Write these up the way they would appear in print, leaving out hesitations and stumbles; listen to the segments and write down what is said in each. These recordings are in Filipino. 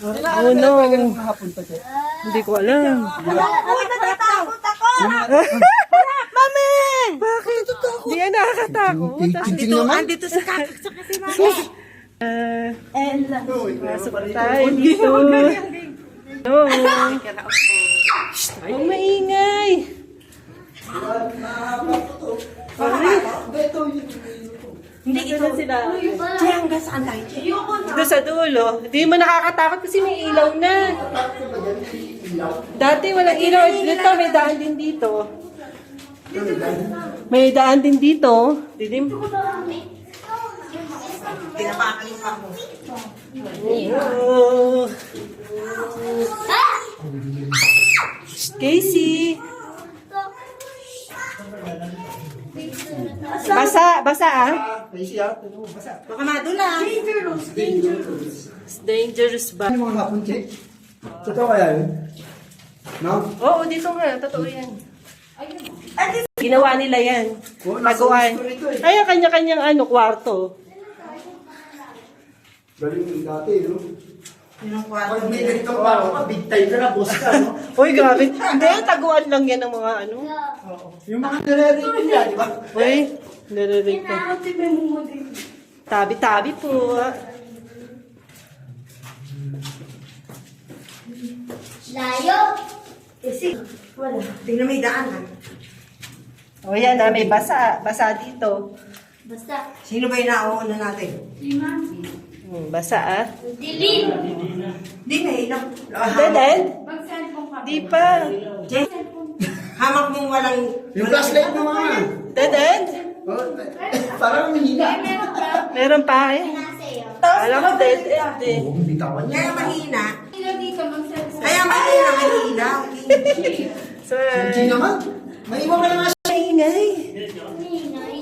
Oh no. Hindi ko alam. Natatakot ako! Mami! Bakit? Hindi yan nakakatakot. Andito si Kakak sa kasi mami. Pasok na tayo dito. No. Huwag maingay. Hindi ito na sila. Diyan, saan tayo? Dito sa dulo. Hindi mo nakakatakot kasi may ilaw na. Dati walang ilaw. Dito may daan din dito. May daan din dito. Didim. Pinapakaling pa mo. Oh. Casey. Basa ah. Baka madula. It's dangerous ba? Ano mga hapon, Che? Totoo kaya yun? No? Oo, dito nga. Totoo yan. Ginawa nila yan. Taguan. Ay, kanya-kanyang kwarto. Galing dati, no? Yung kwarto. Pag may ganitong kwarto ka, big time ka na, boss ka, no? Uy, grabe. Hindi, taguan lang yan ng mga ano. Yung mga nare-rate niya, di ba? Uy, nare-rate ka. Tabi-tabi po. Layo. Kasi, wala. Tingnan may daan ha. O yan may basa. Basa dito. Basta. Sino ba yung nauuna natin? Basa ah. Dilim. Hindi, may ilang. Dead? Di pa. Jay, hamak mong walang... Yung flashlight na mga. Dead? Oh, parang mahina. Meron pa eh. Nasa'yo. Alam ko dead end eh. Oo, bitawan niya. Kaya mahina. Kaya mahina, mahina. So, Hindi naman. Maiwan ka na nga siya. ingay. Ingay.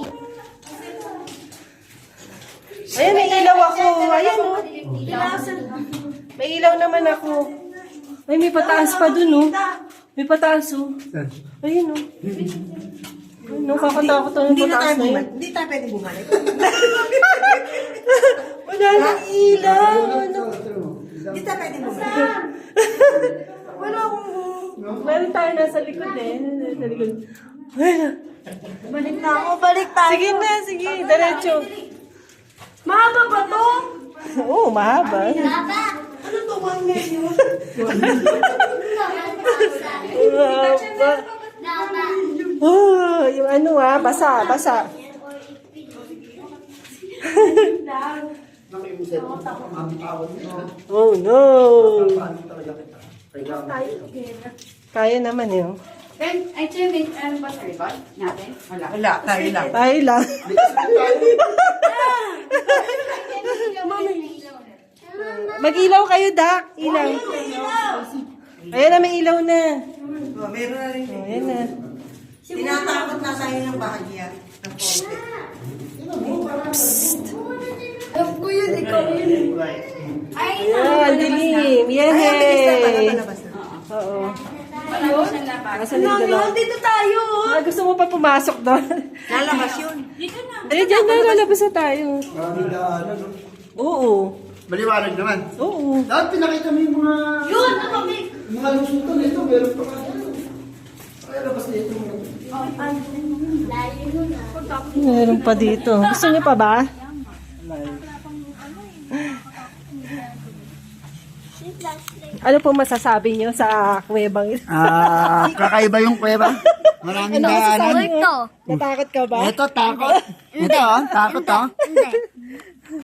Ayan, may ilaw ako. Ayan oh. May ilaw naman ako. Ay, may pataas pa dun oh. May pataas oh. Ayun oh. Ano, kakatakot ang Hindi na pataas tayo na yun. bumalik. Hindi tayo pwede bumalik. Wala nang ilaw. Ano? Hindi tayo pwede bumalik. Wala akong... Meron tayo nasa likod eh. Nasa likod. Wala. Balik na ako, balik tayo. Sige na, sige. Diretso. Mahaba ba to? Oo, mahaba. Baba. Ano to, 1 million? Mahaba. Baba. Oh, yung ano basa, basa. Oh no. Kaya naman yun. Then, I think, ano ba sa record natin? Wala. Wala, tayo lang. Tayo lang. Mag-ilaw kayo, Dak. Ilaw. Ayan na, may ilaw na. Oh, meron na rin. Ayan na. Tinatakot na sa'yo ng bahagya. Ng konti. Alam ko yun, ikaw yun. Ay, Ayan, dilim. Yehey. Palabas na. Oo. Ayun. Sa labas. Nasa dalawa. Dito tayo. Gusto mo pa pumasok doon? Lalabas yun. Dito na. Eh, dyan na, lalabas na tayo. Maraming daanan, no? Oo. Maliwanag naman. Oo. Dapat pinakita mo yung mga... Yun, ano kami? Yung mga lusutan nito, meron pa ka dito. Ay, labas na ito. Layo nun ah. Meron pa dito. Gusto niyo pa ba? Ano po masasabi niyo sa kuwebang ito? Kakaiba yung kuweba. Maraming daanan. Ito. Natakot ka ba? Ito, takot. Ito, takot, Hindi.